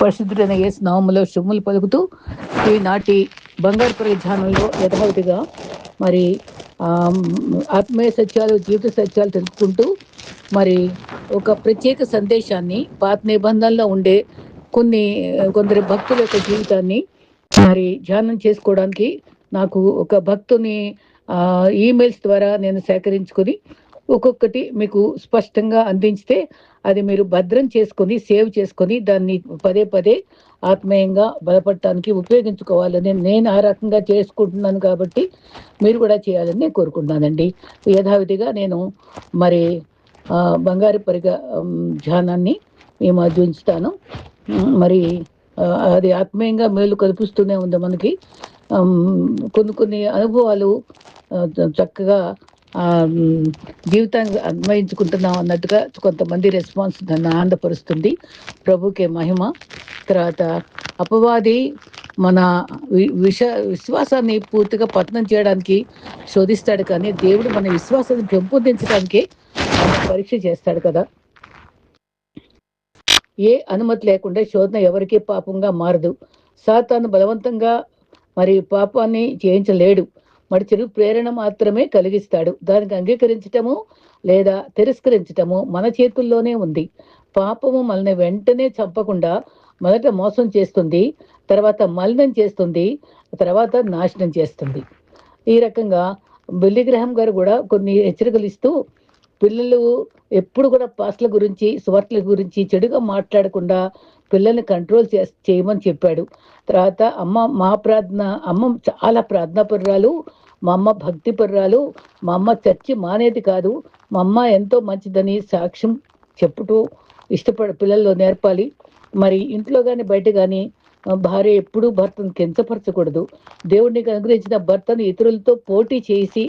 పరిశుద్ధుడైన యేసు నామములో శుభములు పలుకుతూ ఈనాటి బంగారు పరిధానంలో యథావిధిగా మరి ఆత్మీయ సత్యాలు, జీవిత సత్యాలు తెలుసుకుంటూ మరి ఒక ప్రత్యేక సందేశాన్ని పాత నిబంధనలో ఉండే కొందరి భక్తుల యొక్క జీవితాన్ని మరి ధ్యానం చేసుకోవడానికి నాకు ఒక భక్తుని ఈమెయిల్స్ ద్వారా నేను సేకరించుకొని ఒక్కొక్కటి మీకు స్పష్టంగా అందించితే అది మీరు భద్రం చేసుకొని సేవ్ చేసుకొని దాన్ని పదే పదే ఆత్మీయంగా బలపడటానికి ఉపయోగించుకోవాలని నేను ఆ రకంగా చేసుకుంటున్నాను. కాబట్టి మీరు కూడా చేయాలని నేను కోరుకుంటున్నానండి. యథావిధిగా నేను మరి బంగారు పరిగ ధ్యానాన్ని మీ మధ్య ఉంచుతాను. మరి అది ఆత్మీయంగా మేలు కల్పిస్తూనే ఉంది మనకి. కొన్ని అనుభవాలు చక్కగా జీవితాన్ని అన్వయించుకుంటున్నాం అన్నట్టుగా కొంతమంది రెస్పాన్స్ నన్ను ఆనందపరుస్తుంది. ప్రభుకే మహిమ. తర్వాత అపవాది మన విశ్వాసాన్ని పూర్తిగా పతనం చేయడానికి శోధిస్తాడు, కానీ దేవుడు మన విశ్వాసాన్ని పెంపొందించడానికే పరీక్ష చేస్తాడు కదా. ఏ అనుమతి లేకుండా శోధన ఎవరికీ పాపంగా మారదు. సాతాను బలవంతంగా మరి పాపాన్ని చేయించలేడు. మరి చెడు ప్రేరణ మాత్రమే కలిగిస్తాడు. దానికి అంగీకరించటము లేదా తిరస్కరించటము మన చేతుల్లోనే ఉంది. పాపము మనల్ని వెంటనే చంపకుండా మొదట మోసం చేస్తుంది, తర్వాత మలినం చేస్తుంది, తర్వాత నాశనం చేస్తుంది. ఈ రకంగా బిల్లీ గ్రహాం గారు కూడా కొన్ని హెచ్చరికలు ఇస్తూ పిల్లలు ఎప్పుడు కూడా పాస్ల గురించి, సువార్తల గురించి చెడుగా మాట్లాడకుండా పిల్లల్ని కంట్రోల్ చేయమని చెప్పాడు. తర్వాత అమ్మ చాలా ప్రార్థనాపరురాలు, మా అమ్మ భక్తిపరురాలు, మా అమ్మ చర్చి మానేది కాదు, మా అమ్మ ఎంతో మంచిదని సాక్ష్యం చెప్పుతూ పిల్లల్లో నేర్పాలి. మరి ఇంట్లో కానీ బయట కానీ భార్య ఎప్పుడూ భర్తను కించపరచకూడదు. దేవుడికి అనుగ్రహించిన భర్తను ఇతరులతో పోటీ చేసి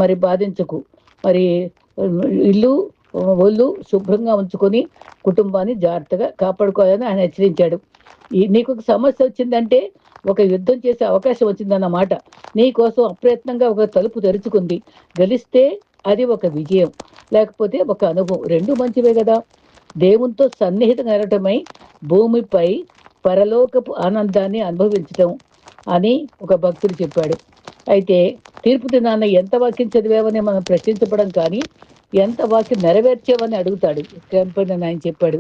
మరి బాధించకు. మరి ఇల్లు ఒళ్ళు శుభ్రంగా ఉంచుకొని కుటుంబాన్ని జాగ్రత్తగా కాపాడుకోవాలని ఆయన హెచ్చరించాడు. నీకు ఒక సమస్య వచ్చిందంటే ఒక యుద్ధం చేసే అవకాశం వచ్చిందన్నమాట. నీ కోసం అప్రయత్నంగా ఒక తలుపు తెరుచుకుంది. గెలిస్తే అది ఒక విజయం, లేకపోతే ఒక అనుభవం. రెండు మంచివే కదా. దేవునితో సన్నిహితంగా ఎరటమై భూమిపై పరలోకపు ఆనందాన్ని అనుభవించటం అని ఒక భక్తుడు చెప్పాడు. అయితే తీర్పు దినాన్న ఎంత వాక్యం చదివావని మనం ప్రశ్నించబడం, కానీ ఎంత వాక్యం నెరవేర్చావని అడుగుతాడు. క్యాంపైన్ ఆయన చెప్పాడు.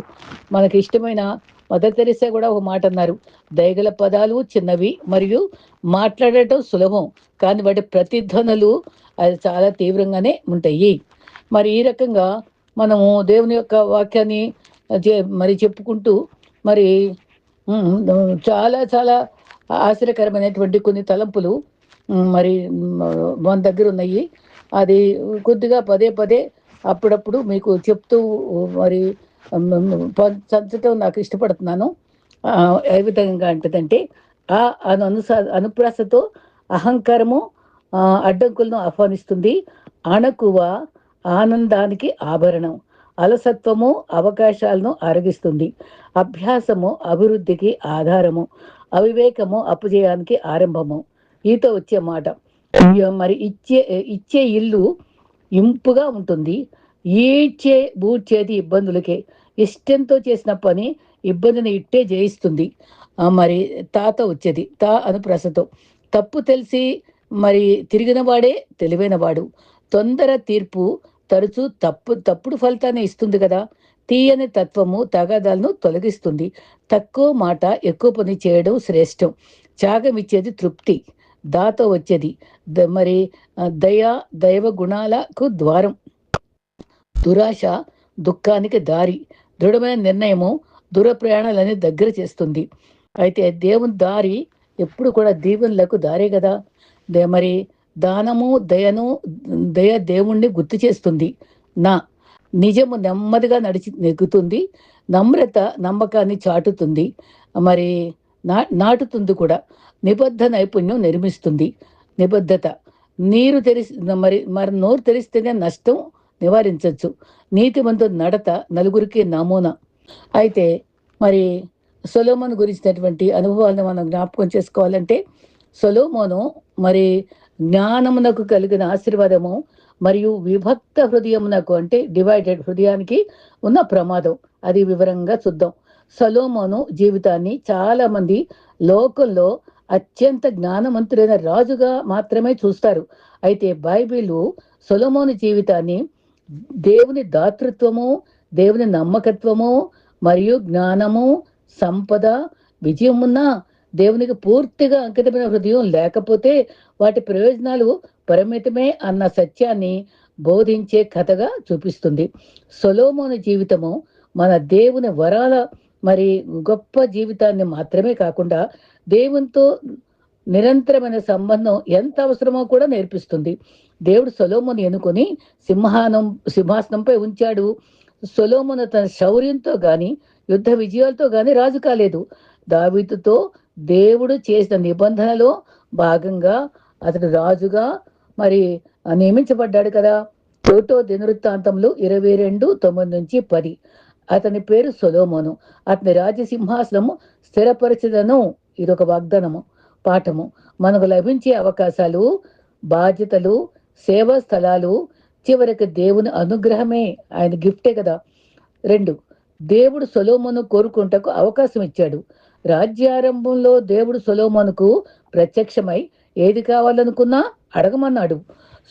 మనకి ఇష్టమైన మదర్ తెరెసా కూడా ఒక మాట అన్నారు, దయగల పదాలు చిన్నవి మరియు మాట్లాడటం సులభం, కానీ వాటి ప్రతిధ్వనులు అది చాలా తీవ్రంగానే ఉంటాయి. మరి ఈ రకంగా మనము దేవుని యొక్క వాక్యాన్ని మరి చెప్పుకుంటూ మరి చాలా చాలా ఆశ్చర్యకరమైనటువంటి కొన్ని తలంపులు మరి మన దగ్గర ఉన్నాయి. అది కొద్దిగా పదే పదే అప్పుడప్పుడు మీకు చెప్తూ మరి చదవటం నాకు ఇష్టపడుతున్నాను. ఏ విధంగా అంటదంటే, అనుప్రాసతో అహంకారము అడ్డంకులను ఆహ్వానిస్తుంది. అణకువ ఆనందానికి ఆభరణం. అలసత్వము అవకాశాలను ఆరగిస్తుంది. అభ్యాసము అభివృద్ధికి ఆధారము. అవివేకము అపజయానికి ఆరంభము. ఈతో వచ్చే మాట. మరి ఇచ్చే ఇల్లు ఇంపుగా ఉంటుంది, బూడ్చేది ఇబ్బందులకే. ఇష్టంతో చేసిన పని ఇబ్బందిని ఇట్టే జయిస్తుంది. మరి తాత వచ్చేది అనుప్రసతో. తప్పు తెలిసి మరి తిరిగిన వాడే తెలివైన వాడు. తొందర తీర్పు తరచూ తప్పుడు ఫలితాన్ని ఇస్తుంది కదా. తీయని తత్వము తగాదాలను తొలగిస్తుంది. తక్కువ మాట ఎక్కువ పని చేయడం శ్రేష్టం. త్యాగం ఇచ్చేది తృప్తి. దాత వచ్చేది మరి దైవ గుణాలకు ద్వారం. దురాశ దుఃఖానికి దారి. దృఢమైన నిర్ణయము దూర ప్రయాణాలని దగ్గర చేస్తుంది. అయితే దేవుని దారి ఎప్పుడు కూడా దీవెనలకు దారే కదా. మరి దానము దయ దేవుణ్ణి గుర్తు చేస్తుంది. నిజము నెమ్మదిగా నెగ్గుతుంది. నమ్రత నమ్మకాన్ని చాటుతుంది, మరి నాటుతుంది కూడా. నిబద్ధ నైపుణ్యం నిర్మిస్తుంది. నిబద్ధత మరి నోరు తెరిస్తేనే నష్టం నివారించవచ్చు. నీతిమంతుడి నడత నలుగురికి నమూనా. అయితే మరి సొలొమోను గురించినటువంటి అనుభవాలను మనం జ్ఞాపకం చేసుకోవాలంటే, సొలొమోను మరి జ్ఞానమునకు కలిగిన ఆశీర్వాదము మరియు విభక్త హృదయమునకు అంటే డివైడెడ్ హృదయానికి ఉన్న ప్రమాదం, అది వివరంగా చూద్దాం. సొలొమోను జీవితాన్ని చాలా మంది లోకంలో అత్యంత జ్ఞానవంతుడైన రాజుగా మాత్రమే చూస్తారు. అయితే బైబిలు సొలొమోను జీవితాన్ని దేవుని దాతృత్వము, దేవుని నమ్మకత్వము మరియు జ్ఞానము, సంపద, విజయమున్న దేవునికి పూర్తిగా అంకితమైన హృదయం లేకపోతే వాటి ప్రయోజనాలు పరిమితమే అన్న సత్యాన్ని బోధించే కథగా చూపిస్తుంది. సొలొమోను జీవితము మన దేవుని వరాల మరి గొప్ప జీవితాన్ని మాత్రమే కాకుండా దేవునితో నిరంతరమైన సంబంధం ఎంత అవసరమో కూడా నేర్పిస్తుంది. దేవుడు సొలొమోను ఎన్నుకొని సింహాసనంపై ఉంచాడు. సొలొమోను తన శౌర్యంతో గాని యుద్ధ విజయాలతో గాని రాజు కాలేదు. దావీదుతో దేవుడు చేసిన నిబంధనలో భాగంగా అతడు రాజుగా మరి నియమించబడ్డాడు కదా. ఒకటో దినవృత్తాంతములు 22:9-10. అతని పేరు సొలొమోను. అతని రాజసింహాసనము స్థిరపరచదను. ఇదొక వాగ్దానము పాఠము. మనకు లభించే అవకాశాలు, బాధ్యతలు, సేవా స్థలాలు చివరికి దేవుని అనుగ్రహమే, ఆయన గిఫ్టే కదా. 2, దేవుడు సొలొమోను కోరుకుంటకు అవకాశం ఇచ్చాడు. రాజ్యారంభంలో దేవుడు సొలొమోనుకు ప్రత్యక్షమై ఏది కావాలనుకున్నా అడగమన్నాడు.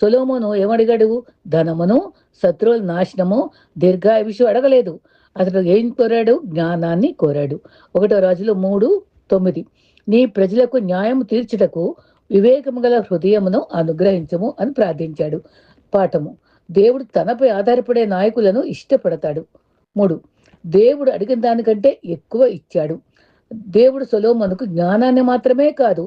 సొలొమోను ఏమడిగాడు? ధనమును, శత్రువుల నాశనము, దీర్ఘాయుషు అడగలేదు. అతడు ఏం కోరాడు? జ్ఞానాన్ని కోరాడు. 1 రాజులు 3:9. నీ ప్రజలకు న్యాయం తీర్చుటకు వివేకము గల హృదయమును అనుగ్రహించము అని ప్రార్థించాడు. పాఠము. దేవుడు తనపై ఆధారపడే నాయకులను ఇష్టపడతాడు. 3, దేవుడు అడిగిన దానికంటే ఎక్కువ ఇచ్చాడు. దేవుడు సొలొమోనుకు జ్ఞానాన్ని మాత్రమే కాదు,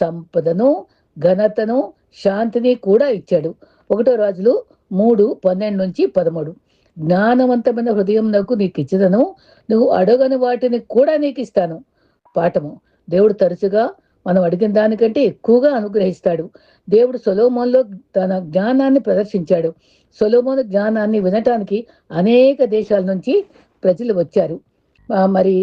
సంపదను, ఘనతను, శాంతిని కూడా ఇచ్చాడు. 1 రాజులు 3:12-13. జ్ఞానవంతమైన హృదయం నాకు నీకు ఇచ్చదను, నువ్వు అడగని వాటిని కూడా నీకు ఇస్తాను. పాఠము. దేవుడు తరచుగా మనం అడిగిన దానికంటే ఎక్కువగా అనుగ్రహిస్తాడు. దేవుడు సొలొమోనులో తన జ్ఞానాన్ని ప్రదర్శించాడు. సొలొమోను జ్ఞానాన్ని వినటానికి అనేక దేశాల నుంచి ప్రజలు వచ్చారు. మరి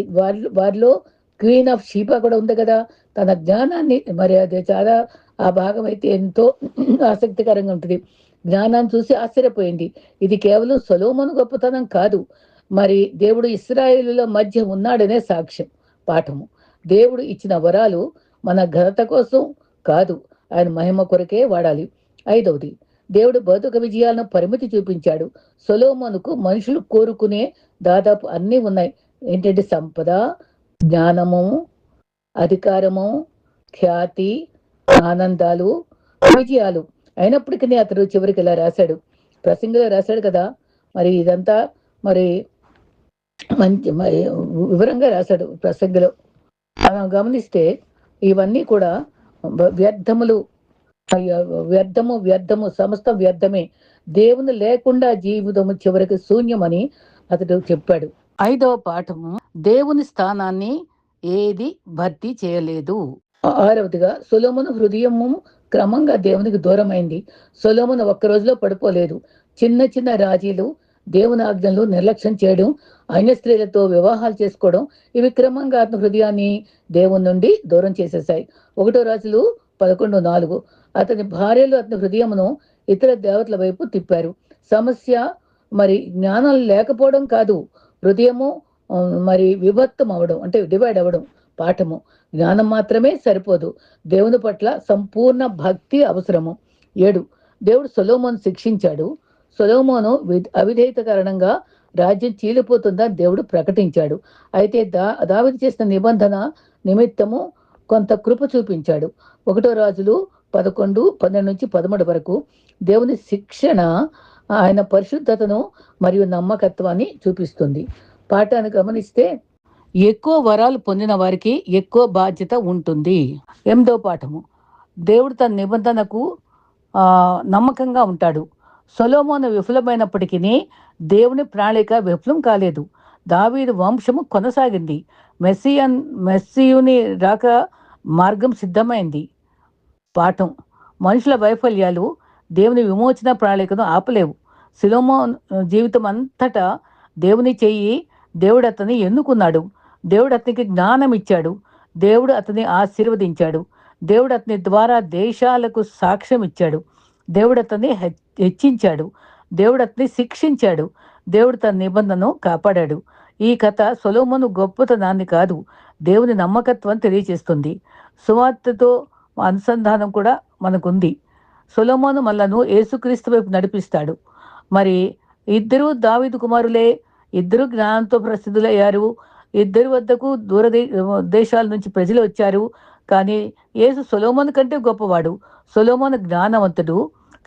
వారిలో క్వీన్ ఆఫ్ షీబా కూడా ఉంది కదా. తన జ్ఞానాన్ని మరి అది చాలా ఆ భాగం అయితే ఎంతో ఆసక్తికరంగా ఉంటుంది. జ్ఞానాన్ని చూసి ఆశ్చర్యపోయింది. ఇది కేవలం సొలొమోను గొప్పతనం కాదు, మరి దేవుడు ఇశ్రాయేలుల మధ్య ఉన్నాడనే సాక్ష్యం. పాఠము. దేవుడు ఇచ్చిన వరాలు మన ఘనత కోసం కాదు, ఆయన మహిమ కొరకే వాడాలి. 5, దేవుడు భౌతిక విజయాలను పరిమితి చూపించాడు. సొలొమోనుకు మనుషులు కోరుకునే దాదాపు అన్నీ ఉన్నాయి. ఏంటంటే సంపద, జ్ఞానము, అధికారము, ఖ్యాతి, ఆనందాలు, విజయాలు. అయినప్పటికీ అతడు చివరికి ఇలా రాశాడు, ప్రసంగిలో రాశాడు కదా. మరి ఇదంతా మరి మంచి మరి వివరంగా రాశాడు ప్రసంగిలో. మనం గమనిస్తే ఇవన్నీ కూడా వ్యర్థములు, వ్యర్థము సమస్తం వ్యర్థమే, దేవుని లేకుండా జీవితము చివరికి శూన్యమని అతడు చెప్పాడు. 5వ పాఠము. దేవుని స్థానాన్ని ఏది భర్తీ చేయలేదు. 6వదిగా సొలొమోను హృదయము క్రమంగా దేవునికి దూరమైంది. సొలొమోను ఒక్క రోజులో పడిపోలేదు. చిన్న చిన్న రాజీలు, దేవుని ఆజ్ఞలు నిర్లక్ష్యం చేయడం, అన్య స్త్రీలతో వివాహాలు చేసుకోవడం, ఇవి క్రమంగా అతని హృదయాన్ని దేవుని నుండి దూరం చేసేసాయి. 1 రాజులు 11:4. అతని భార్యలు అతని హృదయమును ఇతర దేవతల వైపు తిప్పారు. సమస్య మరి జ్ఞానం లేకపోవడం కాదు, హృదయము మరి విభక్తం అవడం, అంటే డివైడ్ అవ్వడం. పాఠము. జ్ఞానం మాత్రమే సరిపోదు, దేవుని పట్ల సంపూర్ణ భక్తి అవసరము. 7, దేవుడు సొలొమోను శిక్షించాడు. సొలొమోను అవిధేయత కారణంగా రాజ్యం చీలిపోతుందని దేవుడు ప్రకటించాడు. అయితే దావీదు చేసిన నిబంధన నిమిత్తము కొంత కృప చూపించాడు. 1 రాజులు 11:12-13 వరకు దేవుని శిక్షణ ఆయన పరిశుద్ధతను మరియు నమ్మకత్వాన్ని చూపిస్తుంది. పాఠాన్ని గమనిస్తే ఎక్కువ వరాలు పొందిన వారికి ఎక్కువ బాధ్యత ఉంటుంది. 8వ పాఠము. దేవుడు తన నిబంధనకు నమ్మకంగా ఉంటాడు. సొలొమోను విఫలమైనప్పటికీ దేవుని ప్రణాళిక విఫలం కాలేదు. దావీదు వంశము కొనసాగింది. మెస్సియుని రాక మార్గం సిద్ధమైంది. పాఠం. మనుషుల వైఫల్యాలు దేవుని విమోచన ప్రణాళికను ఆపలేవు. సొలొమోను జీవితం అంతటా దేవుని చెయ్యి. దేవుడు అతన్ని ఎన్నుకున్నాడు. దేవుడు అతనికి జ్ఞానం ఇచ్చాడు. దేవుడు అతన్ని ఆశీర్వదించాడు. దేవుడు అతని ద్వారా దేశాలకు సాక్ష్యం ఇచ్చాడు. దేవుడు అతన్ని హెచ్చించాడు. దేవుడు అతన్ని శిక్షించాడు. దేవుడు తన నిబంధనను కాపాడాడు. ఈ కథ సొలొమోను గొప్పతనాన్ని కాదు, దేవుని నమ్మకత్వం తెలియజేస్తుంది. సువార్తతో అనుసంధానం కూడా మనకుంది. సొలొమోను మనలను యేసుక్రీస్తు వైపు నడిపిస్తాడు. మరి ఇద్దరు దావీదు కుమారులే, ఇద్దరు జ్ఞానంతో ప్రసిద్ధులయ్యారు. ఇద్దరి వద్దకు దేశాల నుంచి ప్రజలు వచ్చారు. కానీ యేసు సొలొమోను కంటే గొప్పవాడు. సొలొమోను జ్ఞానవంతుడు,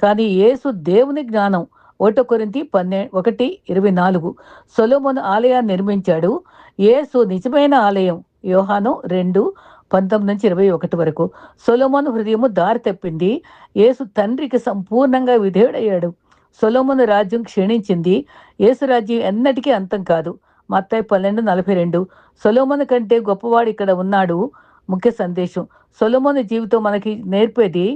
కానీ యేసు దేవుని జ్ఞానం. 1 కొరింథీ 1:24. సొలొమోను ఆలయాన్ని నిర్మించాడు, యేసు నిజమైన ఆలయం. యోహాను 2:19-21 వరకు. సొలొమోను హృదయము దారి తప్పింది, యేసు తండ్రికి సంపూర్ణంగా విధేయుడయ్యాడు. సొలొమోను రాజ్యం క్షీణించింది, యేసు రాజ్యం ఎన్నటికీ అంతం కాదు. మత్తయి 12:42. సొలొమోను కంటే గొప్పవాడు ఇక్కడ ఉన్నాడు. ముఖ్య సందేశం: సొలొమోను జీవితం మనకి నేర్పేది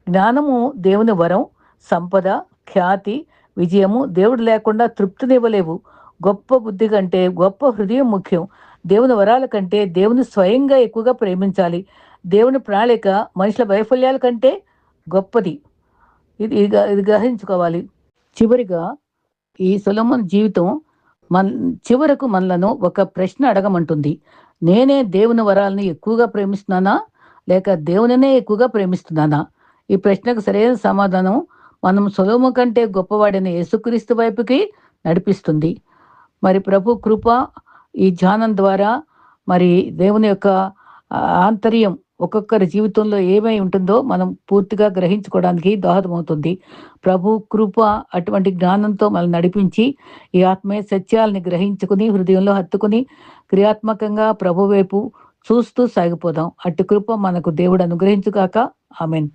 జ్ఞానము దేవుని వరం, సంపద, ఖ్యాతి, విజయము దేవుడు లేకుండా తృప్తినివ్వలేవు. గొప్ప బుద్ధి కంటే గొప్ప హృదయం ముఖ్యం. దేవుని వరాల కంటే దేవుని స్వయంగా ఎక్కువగా ప్రేమించాలి. దేవుని ప్రణాళిక మనుషుల వైఫల్యాల కంటే గొప్పది. ఇది గ్రహించుకోవాలి. చివరిగా ఈ సొలొమోను జీవితం చివరకు మనలను ఒక ప్రశ్న అడగమంటుంది. నేనే దేవుని వరాలని ఎక్కువగా ప్రేమిస్తున్నానా, లేక దేవునినే ఎక్కువగా ప్రేమిస్తున్నానా? ఈ ప్రశ్నకు సరైన సమాధానం మనం సొలొమోను కంటే గొప్పవాడైన యేసుక్రీస్తు వైపుకి నడిపిస్తుంది. మరి ప్రభు కృప ఈ ధ్యానం ద్వారా మరి దేవుని యొక్క ఆంతర్యం ఒక్కొక్కరి జీవితంలో ఏమై ఉంటుందో మనం పూర్తిగా గ్రహించుకోవడానికి దోహదమవుతుంది. ప్రభు కృప అటువంటి జ్ఞానంతో మనం నడిపించి ఈ ఆత్మీయ సత్యాలని గ్రహించుకుని హృదయంలో హత్తుకుని క్రియాత్మకంగా ప్రభు వైపు చూస్తూ సాగిపోదాం. అట్టి కృప మనకు దేవుడు అనుగ్రహించుగాక. ఆమేన్.